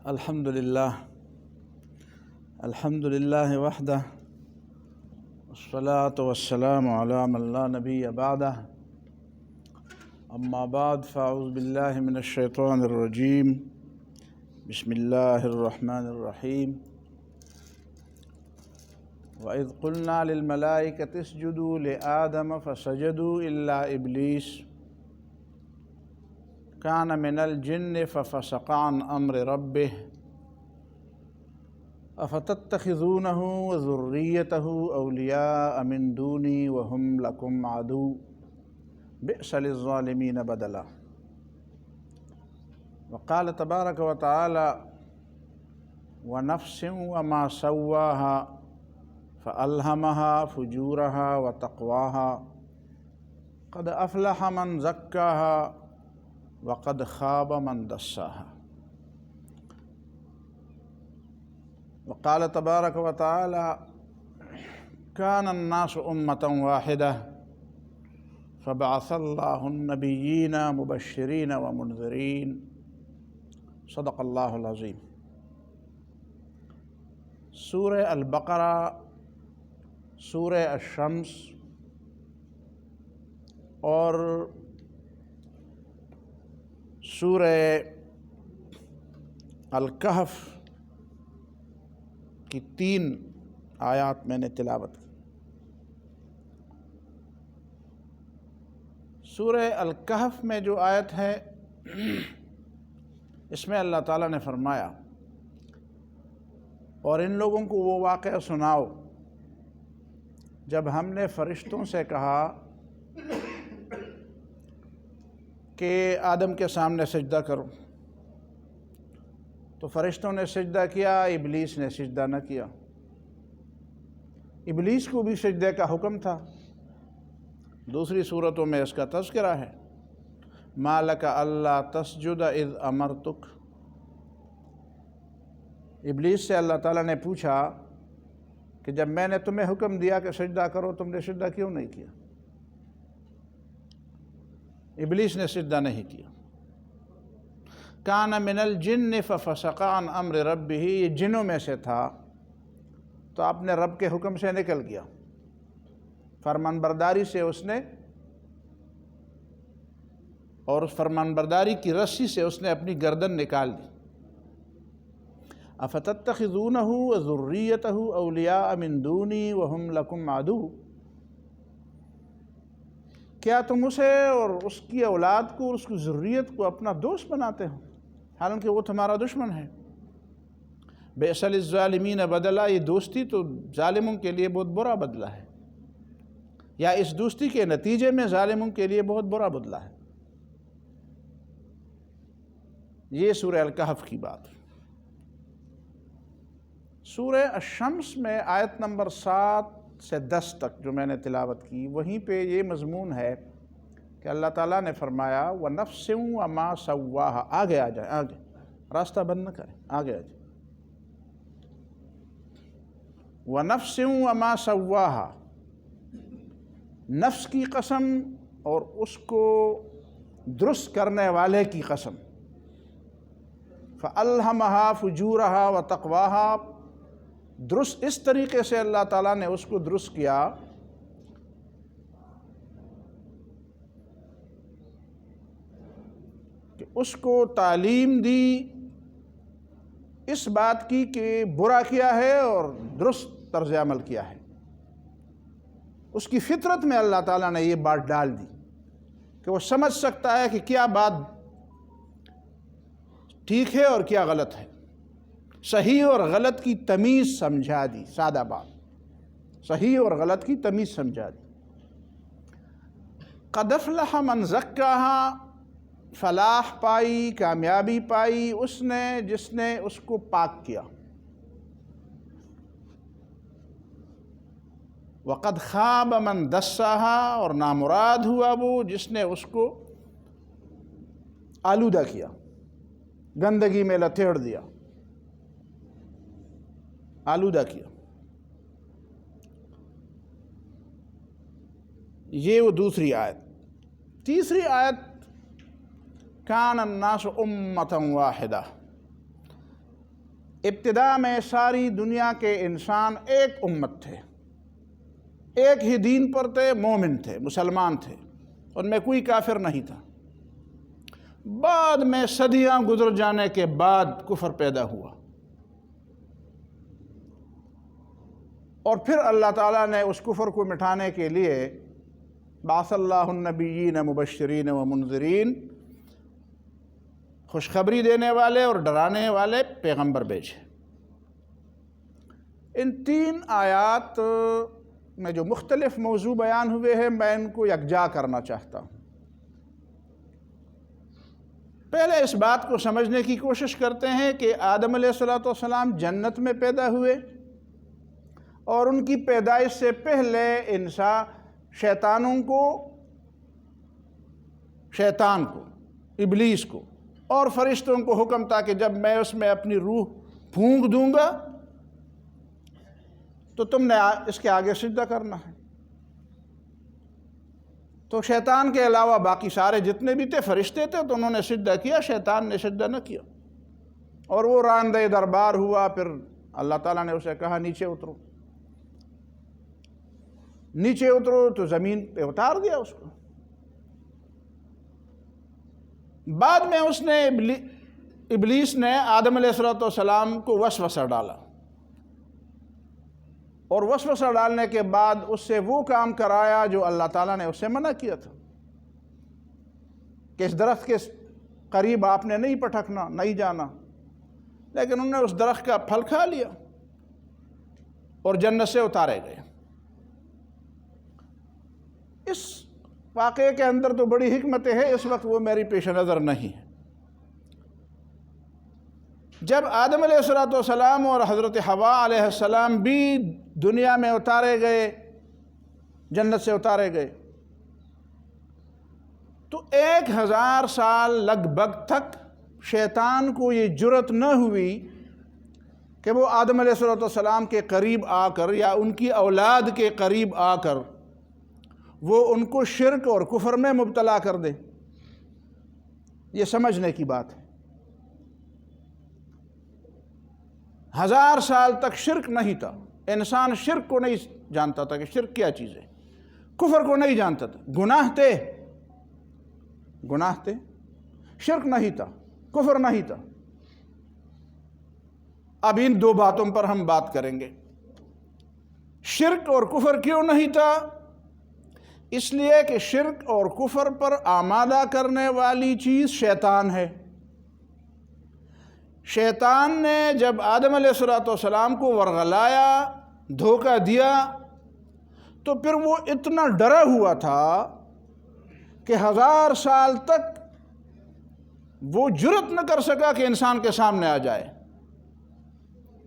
الحمد للہ وحدہ والصلاة والسلام علی من لا نبی بعدہ اما بعد فاعوذ باللہ من الشیطان الرجیم بسم اللہ الرحمن الرحیم وَإِذْ قُلْنَا لِلْمَلَائِكَةِ اسْجُدُوا لِآدَمَ فَسَجَدُوا إِلَّا إِبْلِيسَ كَانَ مِنَ الْجِنِّ فَفَسَقَ عَنْ أَمْرِ رَبِّهِ أَفَتَتَّخِذُونَهُ وَذُرِّيَّتَهُ أَوْلِيَاءَ مِنْ دُونِي وَهُمْ لَكُمْ عَدُوٌّ بِئْسَ لِلظَّالِمِينَ بَدَلًا وقال تبارك وتعالى وَنَفْسٍ وَمَا سَوَّاهَا فَأَلْهَمَهَا فُجُورَهَا وَتَقْوَاهَا قَدْ أَفْلَحَ مَنْ زَكَّاهَا وَقَدْ خَابَ مَنْ دَسَّاهَا وقال تبارك وتعالى كان الناس أمة واحدة فبعث الله النبيين مبشرين ومنذرين صدق اللہ العظیم۔ سورہ البقرہ، سورہ الشمس اور سورہ الکہف کی 3 آیات میں نے تلاوت کی۔ سورہ الکہف میں جو آیت ہے اس میں اللہ تعالیٰ نے فرمایا اور ان لوگوں کو وہ واقعہ سناؤ جب ہم نے فرشتوں سے کہا کہ آدم کے سامنے سجدہ کرو، تو فرشتوں نے سجدہ کیا، ابلیس نے سجدہ نہ کیا۔ ابلیس کو بھی سجدے کا حکم تھا، دوسری صورتوں میں اس کا تذکرہ ہے۔ ما لک الا تسجد اذ امرتک۔ ابلیس سے اللہ تعالیٰ نے پوچھا کہ جب میں نے تمہیں حکم دیا کہ سجدہ کرو تم نے سجدہ کیوں نہیں کیا؟ ابلیس نے سجدہ نہیں کیا۔ کان من الجن ففسق عن امر ربہ، یہ جنوں میں سے تھا تو اپنے رب کے حکم سے نکل گیا، فرمان برداری سے اس نے، اور اس فرمان برداری کی رسی سے اس نے اپنی گردن نکال دی۔ افتتخذونہ وذریتہ اولیاء من دونی وہم لکم عدو، کیا تم اسے اور اس کی اولاد کو اور اس کی ذریت کو اپنا دوست بناتے ہو حالانکہ وہ تمہارا دشمن ہے؟ بئس للظالمین بدلا، یہ دوستی تو ظالموں کے لیے بہت برا بدلہ ہے، یا اس دوستی کے نتیجے میں ظالموں کے لیے بہت برا بدلہ ہے۔ یہ سورہ الکہف کی بات۔ سورہ الشمس میں آیت نمبر 7 سے 10 تک جو میں نے تلاوت کی، وہیں پہ یہ مضمون ہے کہ اللہ تعالیٰ نے فرمایا وَنَفْسٍ وَمَا سَوَّاهَا۔ آگے آ جائیں، آگے، راستہ بند نہ کریں، آگے آ جائیں۔ وَنَفْسٍ وَمَا سَوَّاهَا، نفس کی قسم اور اس کو درست کرنے والے کی قسم۔ فَأَلْهَمَهَا فُجُورَهَا وَتَقْوَاهَا، درست اس طریقے سے اللہ تعالیٰ نے اس کو درست کیا کہ اس کو تعلیم دی اس بات کی کہ برا کیا ہے اور درست طرز عمل کیا ہے۔ اس کی فطرت میں اللہ تعالیٰ نے یہ بات ڈال دی کہ وہ سمجھ سکتا ہے کہ کیا بات ٹھیک ہے اور کیا غلط ہے، صحیح اور غلط کی تمیز سمجھا دی۔ سادہ بات، صحیح اور غلط کی تمیز سمجھا دی۔ قد افلح من زکاہا، فلاح پائی، کامیابی پائی اس نے جس نے اس کو پاک کیا۔ وقد خاب من دساہا، اور نامراد ہوا وہ جس نے اس کو آلودہ کیا، گندگی میں لتھیڑ دیا، آلودہ کیا۔ یہ وہ دوسری آیت۔ تیسری آیت کان الناس امۃ واحدہ، ابتدا میں ساری دنیا کے انسان ایک امت تھے، ایک ہی دین پر تھے، مومن تھے، مسلمان تھے، ان میں کوئی کافر نہیں تھا۔ بعد میں صدیاں گزر جانے کے بعد کفر پیدا ہوا، اور پھر اللہ تعالیٰ نے اس کفر کو مٹانے کے لیے بعث اللہ النبیین مبشرین و منذرین، خوشخبری دینے والے اور ڈرانے والے پیغمبر بھیجے۔ ان 3 آیات میں جو مختلف موضوع بیان ہوئے ہیں، میں ان کو یکجا کرنا چاہتا ہوں۔ پہلے اس بات کو سمجھنے کی کوشش کرتے ہیں کہ آدم علیہ السلام جنت میں پیدا ہوئے، اور ان کی پیدائش سے پہلے شیطان کو، ابلیس کو اور فرشتوں کو حکم تھا کہ جب میں اس میں اپنی روح پھونک دوں گا تو تم نے اس کے آگے سجدہ کرنا ہے۔ تو شیطان کے علاوہ باقی سارے جتنے بھی تھے فرشتے تھے، تو انہوں نے سجدہ کیا، شیطان نے سجدہ نہ کیا، اور وہ راندہ دربار ہوا۔ پھر اللہ تعالیٰ نے اسے کہا نیچے اترو، نیچے اترو، تو زمین پہ اتار دیا اس کو۔ بعد میں ابلیس نے آدم علیہ السلام کو وسوسہ ڈالا، اور وسوسہ ڈالنے کے بعد اس سے وہ کام کرایا جو اللہ تعالیٰ نے اس سے منع کیا تھا، کہ اس درخت کے قریب آپ نے نہیں پٹکنا، نہیں جانا، لیکن انہوں نے اس درخت کا پھل کھا لیا اور جنت سے اتارے گئے۔ اس واقعے کے اندر تو بڑی حکمتیں ہیں، اس وقت وہ میری پیش نظر نہیں ہے۔ جب آدم علیہ السلام اور حضرت حوا علیہ السلام بھی دنیا میں اتارے گئے، جنت سے اتارے گئے، تو 1000 سال لگ بھگ تک شیطان کو یہ جرأت نہ ہوئی کہ وہ آدم علیہ السلام کے قریب آ کر یا ان کی اولاد کے قریب آ کر وہ ان کو شرک اور کفر میں مبتلا کر دے۔ یہ سمجھنے کی بات ہے۔ 1000 سال تک شرک نہیں تھا، انسان شرک کو نہیں جانتا تھا کہ شرک کیا چیز ہے، کفر کو نہیں جانتا تھا۔ گناہ تھے، شرک نہیں تھا، کفر نہیں تھا۔ اب ان 2 باتوں پر ہم بات کریں گے۔ شرک اور کفر کیوں نہیں تھا؟ اس لیے کہ شرک اور کفر پر آمادہ کرنے والی چیز شیطان ہے۔ شیطان نے جب آدم علیہ السلام کو ورغلایا، دھوکہ دیا، تو پھر وہ اتنا ڈرا ہوا تھا کہ 1000 سال تک وہ جرأت نہ کر سکا کہ انسان کے سامنے آ جائے،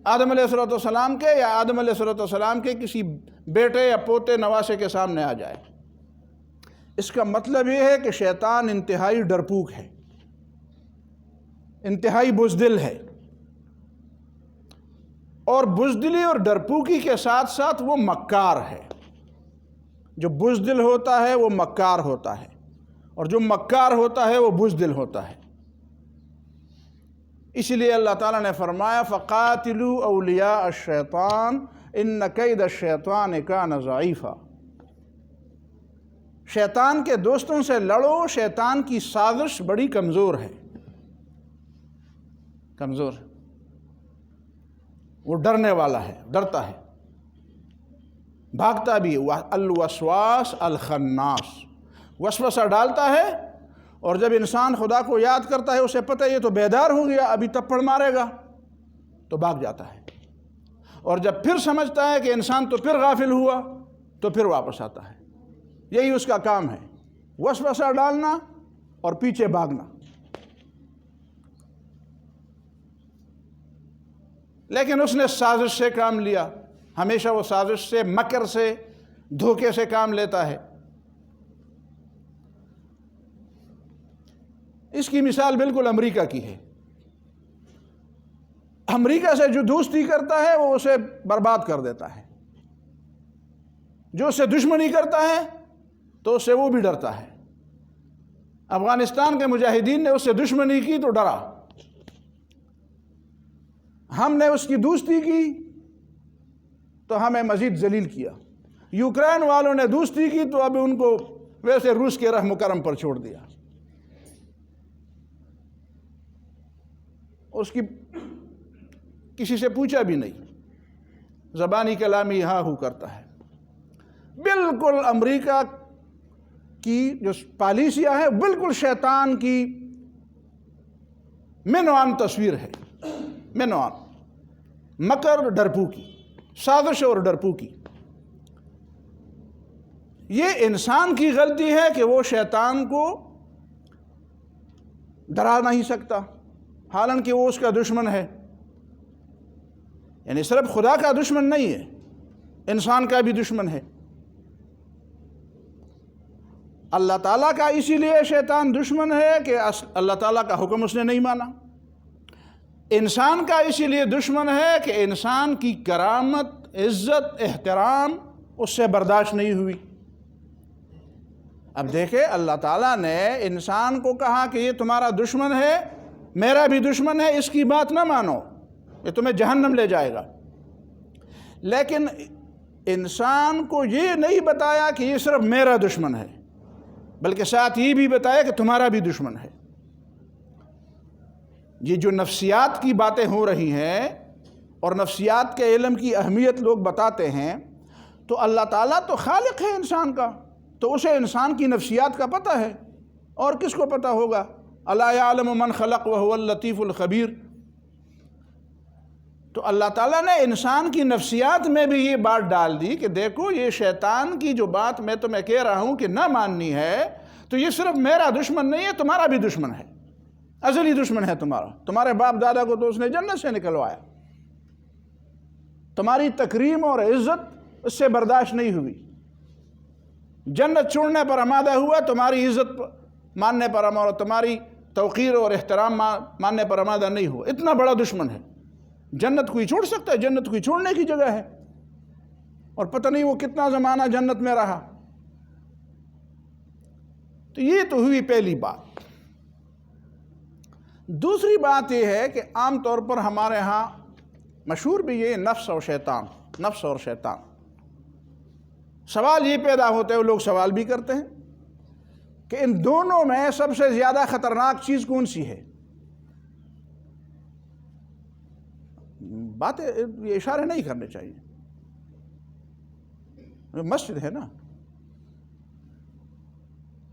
آدم علیہ السلام کے یا آدم علیہ السلام کے کسی بیٹے یا پوتے نواسے کے سامنے آ جائے۔ اس کا مطلب یہ ہے کہ شیطان انتہائی ڈرپوک ہے، انتہائی بزدل ہے، اور بزدلی اور ڈرپوکی کے ساتھ ساتھ وہ مکار ہے۔ جو بزدل ہوتا ہے وہ مکار ہوتا ہے، اور جو مکار ہوتا ہے وہ بزدل ہوتا ہے۔ اس لیے اللہ تعالیٰ نے فرمایا فَقَاتِلُوا أَوْلِيَاءَ الشَّيْطَانِ إِنَّ كَيْدَ الشَّيْطَانِ كَانَ ضَعِيفًا۔ شیطان کے دوستوں سے لڑو، شیطان کی سازش بڑی کمزور ہے، کمزور ہے، وہ ڈرنے والا ہے، ڈرتا ہے، بھاگتا بھی ہے۔ الوسواس الخناس، وسوسہ ڈالتا ہے، اور جب انسان خدا کو یاد کرتا ہے اسے پتہ ہے یہ تو بیدار ہو گیا، ابھی تپڑ مارے گا، تو بھاگ جاتا ہے، اور جب پھر سمجھتا ہے کہ انسان تو پھر غافل ہوا تو پھر واپس آتا ہے۔ یہی اس کا کام ہے، وسوسہ ڈالنا اور پیچھے بھاگنا۔ لیکن اس نے سازش سے کام لیا، ہمیشہ وہ سازش سے، مکر سے، دھوکے سے کام لیتا ہے۔ اس کی مثال بالکل امریکہ کی ہے۔ امریکہ سے جو دوستی کرتا ہے وہ اسے برباد کر دیتا ہے، جو اس سے دشمنی کرتا ہے تو اس سے وہ بھی ڈرتا ہے۔ افغانستان کے مجاہدین نے اس سے دشمنی کی تو ڈرا، ہم نے اس کی دوستی کی تو ہمیں مزید ذلیل کیا، یوکرین والوں نے دوستی کی تو اب ان کو ویسے روس کے رحم و کرم پر چھوڑ دیا، اس کی کسی سے پوچھا بھی نہیں، زبانی کلامی ہاں ہو کرتا ہے۔ بالکل امریکہ کی جو پالیسیاں ہیں بالکل شیطان کی منوان تصویر ہے، منوان، مکر ڈرپو کی، سازش اور ڈرپو کی۔ یہ انسان کی غلطی ہے کہ وہ شیطان کو ڈرا نہیں سکتا، حالانکہ وہ اس کا دشمن ہے۔ یعنی صرف خدا کا دشمن نہیں ہے، انسان کا بھی دشمن ہے۔ اللہ تعالیٰ کا اسی لیے شیطان دشمن ہے کہ اللہ تعالیٰ کا حکم اس نے نہیں مانا۔ انسان کا اسی لیے دشمن ہے کہ انسان کی کرامت، عزت، احترام اس سے برداشت نہیں ہوئی۔ اب دیکھیں، اللہ تعالیٰ نے انسان کو کہا کہ یہ تمہارا دشمن ہے، میرا بھی دشمن ہے، اس کی بات نہ مانو، یہ تمہیں جہنم لے جائے گا۔ لیکن انسان کو یہ نہیں بتایا کہ یہ صرف میرا دشمن ہے، بلکہ ساتھ یہ بھی بتایا کہ تمہارا بھی دشمن ہے۔ یہ جو نفسیات کی باتیں ہو رہی ہیں اور نفسیات کے علم کی اہمیت لوگ بتاتے ہیں، تو اللہ تعالیٰ تو خالق ہے انسان کا، تو اسے انسان کی نفسیات کا پتہ ہے، اور کس کو پتہ ہوگا؟ الا یعلم من خلق وهو اللطیف الخبیر۔ تو اللہ تعالیٰ نے انسان کی نفسیات میں بھی یہ بات ڈال دی کہ دیکھو، یہ شیطان کی جو بات میں تمہیں کہہ رہا ہوں کہ نہ ماننی ہے، تو یہ صرف میرا دشمن نہیں ہے، تمہارا بھی دشمن ہے، ازلی دشمن ہے تمہارا۔ تمہارے باپ دادا کو تو اس نے جنت سے نکلوایا، تمہاری تکریم اور عزت اس سے برداشت نہیں ہوئی، جنت چھوڑنے پر آمادہ ہوا، تمہاری عزت ماننے پر اور تمہاری توقیر اور احترام ماننے پر آمادہ نہیں ہوا۔ اتنا بڑا دشمن ہے۔ جنت کوئی چھوڑ سکتا ہے؟ جنت کوئی چھوڑنے کی جگہ ہے، اور پتہ نہیں وہ کتنا زمانہ جنت میں رہا۔ تو یہ تو ہوئی پہلی بات۔ دوسری بات یہ ہے کہ عام طور پر ہمارے ہاں مشہور بھی یہ نفس اور شیطان، نفس اور شیطان۔ سوال یہ پیدا ہوتے ہیں، لوگ سوال بھی کرتے ہیں کہ ان دونوں میں سب سے زیادہ خطرناک چیز کون سی ہے؟ باتیں، یہ اشارے نہیں کرنے چاہیے، مسجد ہے نا،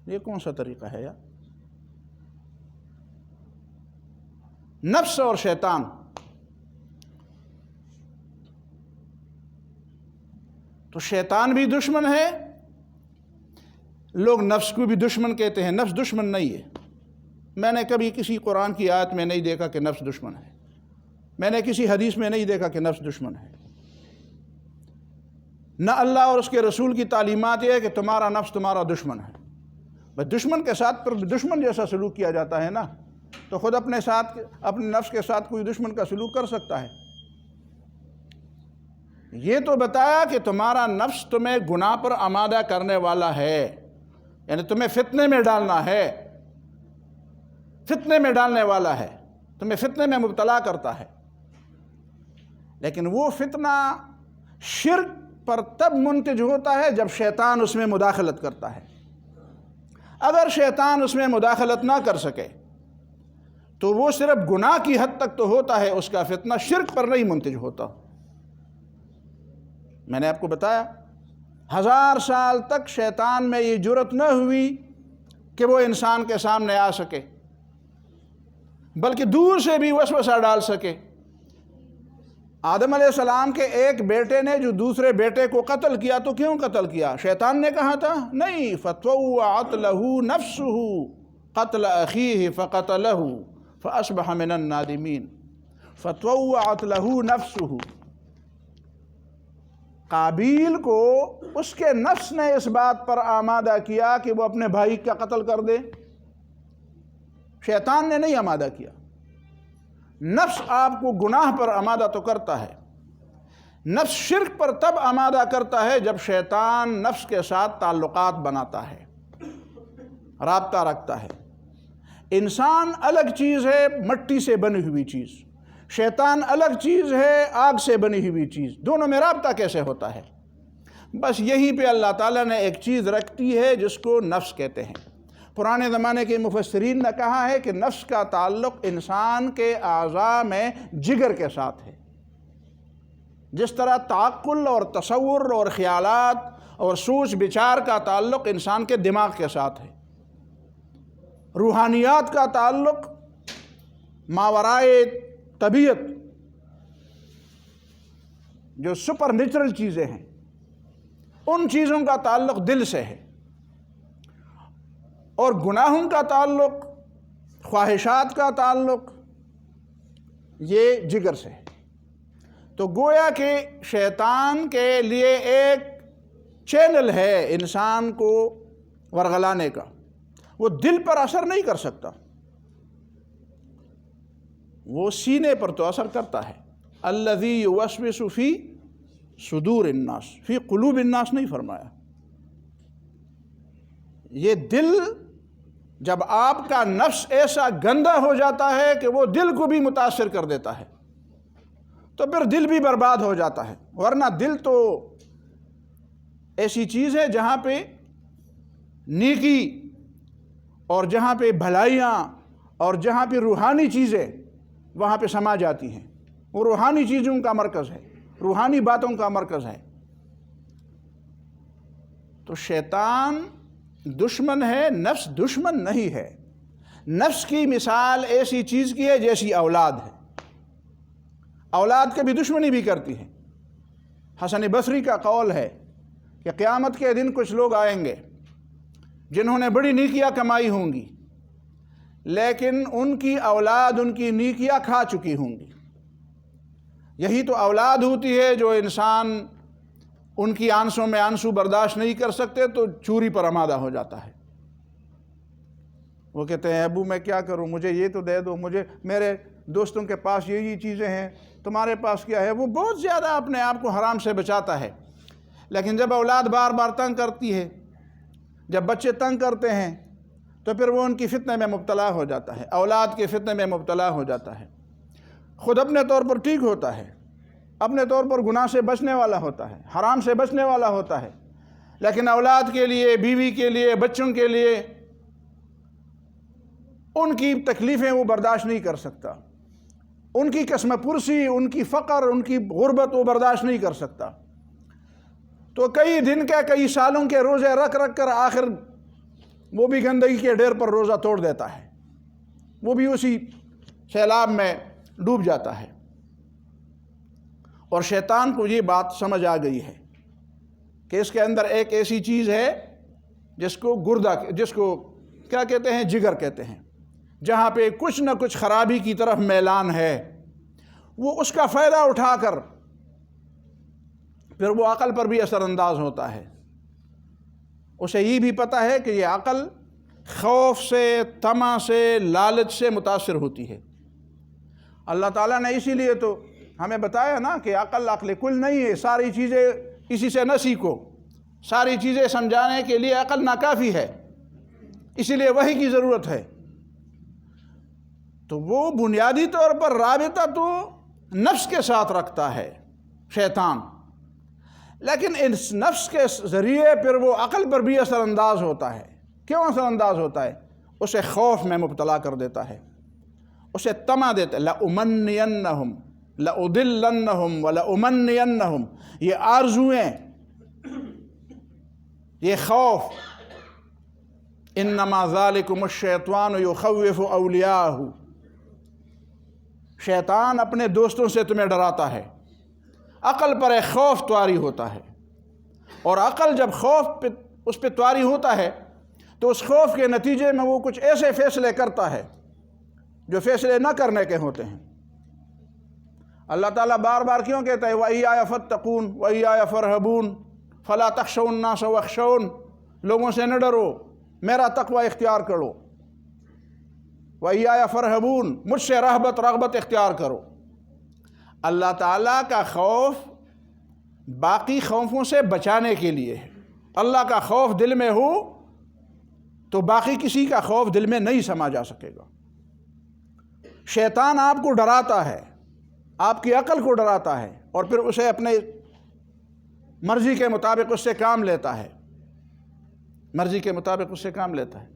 یہ کون سا طریقہ ہے یار؟ نفس اور شیطان، تو شیطان بھی دشمن ہے، لوگ نفس کو بھی دشمن کہتے ہیں۔ نفس دشمن نہیں ہے، میں نے کبھی کسی قرآن کی آیت میں نہیں دیکھا کہ نفس دشمن ہے، میں نے کسی حدیث میں نہیں دیکھا کہ نفس دشمن ہے۔ نہ اللہ اور اس کے رسول کی تعلیمات یہ ہے کہ تمہارا نفس تمہارا دشمن ہے۔ بس دشمن کے ساتھ پر دشمن جیسا سلوک کیا جاتا ہے نا، تو خود اپنے ساتھ، اپنے نفس کے ساتھ کوئی دشمن کا سلوک کر سکتا ہے؟ یہ تو بتایا کہ تمہارا نفس تمہیں گناہ پر آمادہ کرنے والا ہے، یعنی تمہیں فتنے میں ڈالنا ہے، فتنے میں ڈالنے والا ہے، تمہیں فتنے میں مبتلا کرتا ہے۔ لیکن وہ فتنہ شرک پر تب منتج ہوتا ہے جب شیطان اس میں مداخلت کرتا ہے۔ اگر شیطان اس میں مداخلت نہ کر سکے تو وہ صرف گناہ کی حد تک تو ہوتا ہے، اس کا فتنہ شرک پر نہیں منتج ہوتا۔ میں نے آپ کو بتایا 1000 سال تک شیطان میں یہ جرأت نہ ہوئی کہ وہ انسان کے سامنے آ سکے، بلکہ دور سے بھی وسوسہ ڈال سکے۔ آدم علیہ السلام کے ایک بیٹے نے جو دوسرے بیٹے کو قتل کیا، تو کیوں قتل کیا؟ شیطان نے کہا تھا؟ نہیں، فَطَوَّعَتْ لَهُ نَفْسُهُ قَتْلَ أَخِيهِ فَقَتَلَهُ فَأَصْبَحَ مِنَ النَّادِمِينَ۔ فَطَوَّعَتْ لَهُ نَفْسُهُ، قابیل کو اس کے نفس نے اس بات پر آمادہ کیا کہ وہ اپنے بھائی کا قتل کر دے، شیطان نے نہیں آمادہ کیا۔ نفس آپ کو گناہ پر آمادہ تو کرتا ہے، نفس شرک پر تب آمادہ کرتا ہے جب شیطان نفس کے ساتھ تعلقات بناتا ہے، رابطہ رکھتا ہے۔ انسان الگ چیز ہے، مٹی سے بنی ہوئی چیز، شیطان الگ چیز ہے، آگ سے بنی ہوئی چیز، دونوں میں رابطہ کیسے ہوتا ہے؟ بس یہیں پہ اللہ تعالیٰ نے ایک چیز رکھتی ہے جس کو نفس کہتے ہیں۔ پرانے زمانے کے مفسرین نے کہا ہے کہ نفس کا تعلق انسان کے اعضاء میں جگر کے ساتھ ہے، جس طرح تعقل اور تصور اور خیالات اور سوچ بچار کا تعلق انسان کے دماغ کے ساتھ ہے، روحانیات کا تعلق ماورائے طبیعت جو سپر نیچرل چیزیں ہیں ان چیزوں کا تعلق دل سے ہے، اور گناہوں کا تعلق، خواہشات کا تعلق یہ جگر سے ہے۔ تو گویا کہ شیطان کے لیے ایک چینل ہے انسان کو ورغلانے کا، وہ دل پر اثر نہیں کر سکتا، وہ سینے پر تو اثر کرتا ہے۔ الذی یوسوس فی صدور الناس، فی قلوب الناس نہیں فرمایا۔ یہ دل، جب آپ کا نفس ایسا گندا ہو جاتا ہے کہ وہ دل کو بھی متاثر کر دیتا ہے تو پھر دل بھی برباد ہو جاتا ہے۔ ورنہ دل تو ایسی چیز ہے جہاں پہ نیکی اور جہاں پہ بھلائیاں اور جہاں پہ روحانی چیزیں وہاں پہ سما جاتی ہیں، وہ روحانی چیزوں کا مرکز ہے، روحانی باتوں کا مرکز ہے۔ تو شیطان دشمن ہے، نفس دشمن نہیں ہے۔ نفس کی مثال ایسی چیز کی ہے جیسی اولاد ہے، اولاد کبھی دشمنی بھی کرتی ہے۔ حسن بصری کا قول ہے کہ قیامت کے دن کچھ لوگ آئیں گے جنہوں نے بڑی نیکیاں کمائی ہوں گی، لیکن ان کی اولاد ان کی نیکیاں کھا چکی ہوں گی۔ یہی تو اولاد ہوتی ہے جو انسان ان کی آنسوں میں آنسو برداشت نہیں کر سکتے تو چوری پر آمادہ ہو جاتا ہے۔ وہ کہتے ہیں ابو میں کیا کروں، مجھے یہ تو دے دو، مجھے میرے دوستوں کے پاس یہ چیزیں ہیں، تمہارے پاس کیا ہے؟ وہ بہت زیادہ اپنے آپ کو حرام سے بچاتا ہے۔ لیکن جب اولاد بار بار تنگ کرتی ہے، جب بچے تنگ کرتے ہیں تو پھر وہ ان کی فتنے میں مبتلا ہو جاتا ہے، اولاد کے فتنے میں مبتلا ہو جاتا ہے۔ خود اپنے طور پر ٹھیک ہوتا ہے، اپنے طور پر گناہ سے بچنے والا ہوتا ہے، حرام سے بچنے والا ہوتا ہے، لیکن اولاد کے لیے، بیوی کے لیے، بچوں کے لیے ان کی تکلیفیں وہ برداشت نہیں کر سکتا، ان کی قسم پرسی، ان کی فقر، ان کی غربت وہ برداشت نہیں کر سکتا۔ تو کئی دن کے، کئی سالوں کے روزے رکھ رکھ کر آخر وہ بھی گندگی کے ڈھیر پر روزہ توڑ دیتا ہے، وہ بھی اسی سیلاب میں ڈوب جاتا ہے۔ اور شیطان کو یہ بات سمجھ آ گئی ہے کہ اس کے اندر ایک ایسی چیز ہے جس کو گردہ، جس کو کیا کہتے ہیں، جگر کہتے ہیں، جہاں پہ کچھ نہ کچھ خرابی کی طرف میلان ہے، وہ اس کا فائدہ اٹھا کر پھر وہ عقل پر بھی اثر انداز ہوتا ہے۔ اسے یہ بھی پتہ ہے کہ یہ عقل خوف سے، طمع سے، لالچ سے متاثر ہوتی ہے۔ اللہ تعالیٰ نے اسی لیے تو ہمیں بتایا نا کہ عقل کل نہیں ہے، ساری چیزیں اسی سے نہ سیکھو، ساری چیزیں سمجھانے کے لیے عقل ناکافی ہے، اسی لیے وحی کی ضرورت ہے۔ تو وہ بنیادی طور پر رابطہ تو نفس کے ساتھ رکھتا ہے شیطان، لیکن اس نفس کے ذریعے پھر وہ عقل پر بھی اثر انداز ہوتا ہے۔ کیوں اثر انداز ہوتا ہے؟ اسے خوف میں مبتلا کر دیتا ہے، اسے طمع دیتا ہے۔ لَأُمَنِّيَنَّهُمْ لَأُضِلَّنَّهُمْ وَلَأُمَنِّيَنَّهُمْ، یہ آرزویں، یہ خوف، إِنَّمَا ذَلِكُمُ الشَّيْطَانُ يُخَوِّفُ أَوْلِيَاءَهُ، شیطان اپنے دوستوں سے تمہیں ڈراتا ہے۔ عقل پر ایک خوف طاری ہوتا ہے، اور عقل جب خوف اس پہ طاری ہوتا ہے تو اس خوف کے نتیجے میں وہ کچھ ایسے فیصلے کرتا ہے جو فیصلے نہ کرنے کے ہوتے ہیں۔ اللہ تعالیٰ بار بار کیوں کہتا ہے وَإِيَّايَ فَاتَّقُونَ وَإِيَّايَ فَارْهَبُونَ فَلَا تَخْشَوُا النَّاسَ وَاخْشَوْنِ، لوگوں سے نہ ڈرو، میرا تقوی اختیار کرو۔ وَإِيَّايَ فَارْهَبُونَ، مجھ سے رغبت اختیار کرو۔ اللہ تعالیٰ کا خوف باقی خوفوں سے بچانے کے لیے ہے۔ اللہ کا خوف دل میں ہو تو باقی کسی کا خوف دل میں نہیں سما جا سکے گا۔ شیطان آپ کو ڈراتا ہے، آپ کی عقل کو ڈراتا ہے اور پھر اسے اپنے مرضی کے مطابق اس سے کام لیتا ہے، مرضی کے مطابق اس سے کام لیتا ہے۔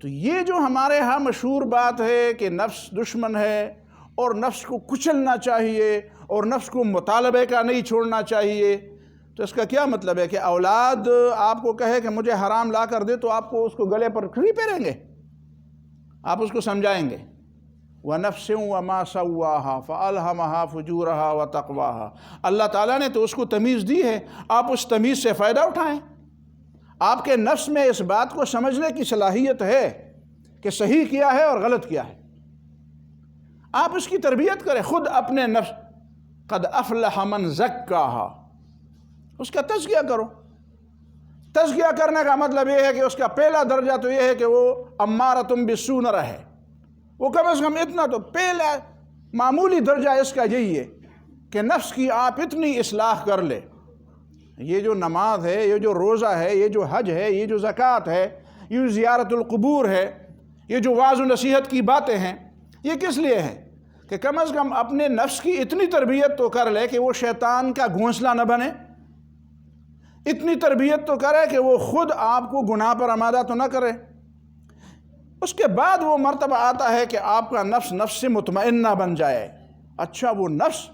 تو یہ جو ہمارے ہاں مشہور بات ہے کہ نفس دشمن ہے اور نفس کو کچلنا چاہیے اور نفس کو مطالبے کا نہیں چھوڑنا چاہیے، تو اس کا کیا مطلب ہے کہ اولاد آپ کو کہے کہ مجھے حرام لا کر دے تو آپ کو اس کو گلے پر کھڑی پھیریں گے؟ آپ اس کو سمجھائیں گے وَنَفْسٍ وَمَا سَوَّاهَا فَأَلْهَمَهَا فُجُورَهَا وَتَقْوَاهَا۔ اللہ تعالیٰ نے تو اس کو تمیز دی ہے، آپ اس تمیز سے فائدہ اٹھائیں۔ آپ کے نفس میں اس بات کو سمجھنے کی صلاحیت ہے کہ صحیح کیا ہے اور غلط کیا ہے، آپ اس کی تربیت کریں۔ خود اپنے نفس قد افلح من زکاہا، اس کا تزکیہ کرو۔ تزکیہ کرنے کا مطلب یہ ہے کہ اس کا پہلا درجہ تو یہ ہے کہ وہ امارۃ بالسوء نہ رہے، وہ کم از کم اتنا تو پہلا معمولی درجہ اس کا یہی ہے کہ نفس کی آپ اتنی اصلاح کر لے۔ یہ جو نماز ہے، یہ جو روزہ ہے، یہ جو حج ہے، یہ جو زکوٰۃ ہے، یہ جو زیارت القبور ہے، یہ جو وعظ و نصیحت کی باتیں ہیں، یہ کس لیے ہیں کہ کم از کم اپنے نفس کی اتنی تربیت تو کر لے کہ وہ شیطان کا گھونسلہ نہ بنے، اتنی تربیت تو کرے کہ وہ خود آپ کو گناہ پر آمادہ تو نہ کرے۔ اس کے بعد وہ مرتبہ آتا ہے کہ آپ کا نفس نفس مطمئنہ بن جائے۔ اچھا، وہ نفس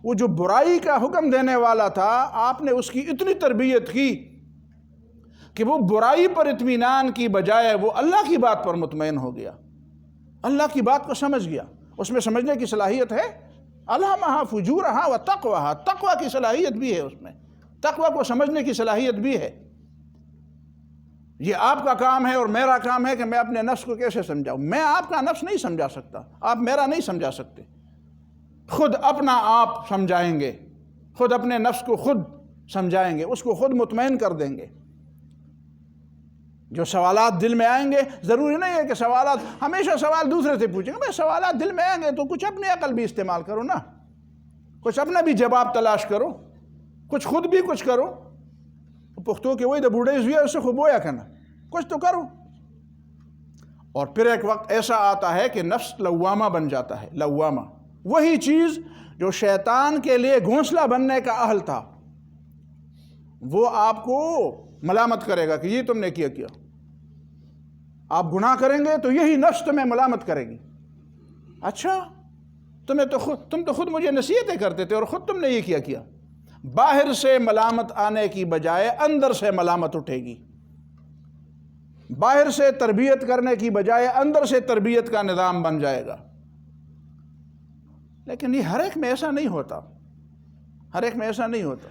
وہ جو برائی کا حکم دینے والا تھا، آپ نے اس کی اتنی تربیت کی کہ وہ برائی پر اطمینان کی بجائے وہ اللہ کی بات پر مطمئن ہو گیا، اللہ کی بات کو سمجھ گیا، اس میں سمجھنے کی صلاحیت ہے۔ الہمہا فجورہا وتقواہا، تقوی کی صلاحیت بھی ہے اس میں، تقوی کو سمجھنے کی صلاحیت بھی ہے۔ یہ آپ کا کام ہے اور میرا کام ہے کہ میں اپنے نفس کو کیسے سمجھاؤں۔ میں آپ کا نفس نہیں سمجھا سکتا، آپ میرا نہیں سمجھا سکتے، خود اپنا آپ سمجھائیں گے، خود اپنے نفس کو خود سمجھائیں گے، اس کو خود مطمئن کر دیں گے۔ جو سوالات دل میں آئیں گے، ضروری نہیں ہے کہ سوالات ہمیشہ سوال دوسرے سے پوچھیں گے، بھائی سوالات دل میں آئیں گے تو کچھ اپنی عقل بھی استعمال کرو نا، کچھ اپنا بھی جواب تلاش کرو، کچھ خود بھی کچھ کرو۔ پختو کہ وہی دا بوڑھے ہوئے اس سے خوبویا کرنا، کچھ تو کرو۔ اور پھر ایک وقت ایسا آتا ہے کہ نفس لوامہ بن جاتا ہے۔ لوامہ وہی چیز جو شیطان کے لیے گھونسلہ بننے کا اہل تھا، وہ آپ کو ملامت کرے گا کہ یہ تم نے کیا۔ آپ گناہ کریں گے تو یہی نفس تمہیں ملامت کرے گی۔ اچھا، تم تو خود مجھے نصیحتیں کرتے تھے اور خود تم نے یہ کیا۔ باہر سے ملامت آنے کی بجائے اندر سے ملامت اٹھے گی، باہر سے تربیت کرنے کی بجائے اندر سے تربیت کا نظام بن جائے گا۔ لیکن یہ ہر ایک میں ایسا نہیں ہوتا، ہر ایک میں ایسا نہیں ہوتا۔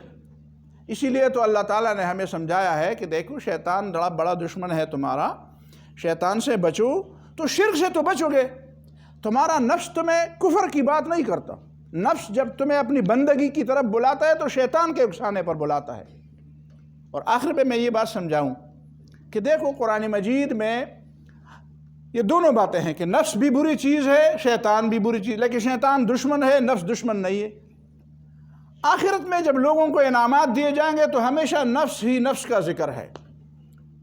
اسی لیے تو اللہ تعالیٰ نے ہمیں سمجھایا ہے کہ دیکھو شیطان بڑا دشمن ہے تمہارا، شیطان سے بچو تو شرک سے تو بچو گے۔ تمہارا نفس تمہیں کفر کی بات نہیں کرتا، نفس جب تمہیں اپنی بندگی کی طرف بلاتا ہے تو شیطان کے اکسانے پر بلاتا ہے۔ اور آخر میں یہ بات سمجھاؤں کہ دیکھو قرآن مجید میں یہ دونوں باتیں ہیں کہ نفس بھی بری چیز ہے، شیطان بھی بری چیز، لیکن شیطان دشمن ہے، نفس دشمن نہیں ہے۔ آخرت میں جب لوگوں کو انعامات دیے جائیں گے تو ہمیشہ نفس ہی نفس کا ذکر ہے۔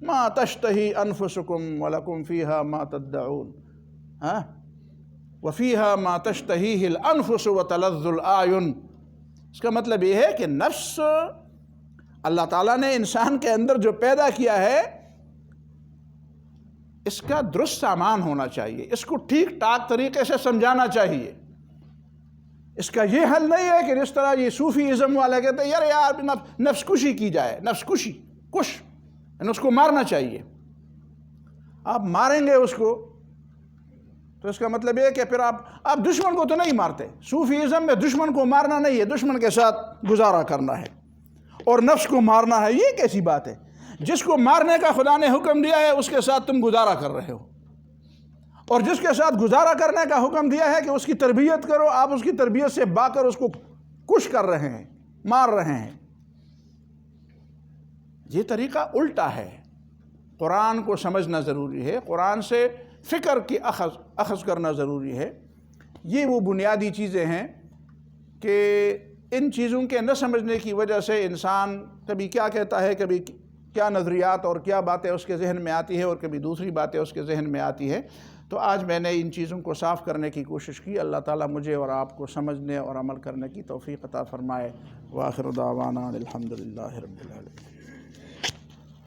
ما تشتہی انفسکم ولکم فیہا ما تدعون، وفیہا ما تشتہیہ الانفس وتلذ الاعین۔ اس کا مطلب یہ ہے کہ نفس اللہ تعالیٰ نے انسان کے اندر جو پیدا کیا ہے، اس کا درست سامان ہونا چاہیے، اس کو ٹھیک ٹھاک طریقے سے سمجھانا چاہیے۔ اس کا یہ حل نہیں ہے کہ جس طرح یہ صوفی ازم والے کہتے ہیں یار نفس کشی کی جائے، نفس کشی یعنی اس کو مارنا چاہیے۔ آپ ماریں گے اس کو تو اس کا مطلب یہ کہ پھر آپ دشمن کو تو نہیں مارتے۔ صوفی ازم میں دشمن کو مارنا نہیں ہے، دشمن کے ساتھ گزارا کرنا ہے اور نفس کو مارنا ہے۔ یہ کیسی بات ہے؟ جس کو مارنے کا خدا نے حکم دیا ہے اس کے ساتھ تم گزارا کر رہے ہو، اور جس کے ساتھ گزارا کرنے کا حکم دیا ہے کہ اس کی تربیت کرو، آپ اس کی تربیت سے با کر اس کو کش کر رہے ہیں، مار رہے ہیں۔ یہ طریقہ الٹا ہے۔ قرآن کو سمجھنا ضروری ہے، قرآن سے فکر کی اخذ کرنا ضروری ہے۔ یہ وہ بنیادی چیزیں ہیں کہ ان چیزوں کے نہ سمجھنے کی وجہ سے انسان کبھی کیا کہتا ہے، کبھی کیا نظریات اور کیا باتیں اس کے ذہن میں آتی ہے، اور کبھی دوسری باتیں اس کے ذہن میں آتی ہے۔ تو آج میں نے ان چیزوں کو صاف کرنے کی کوشش کی. اللہ تعالیٰ مجھے اور آپ کو سمجھنے اور عمل کرنے کی توفیق عطا فرمائے. وآخر دعوانا الحمدللہ رب العالمین.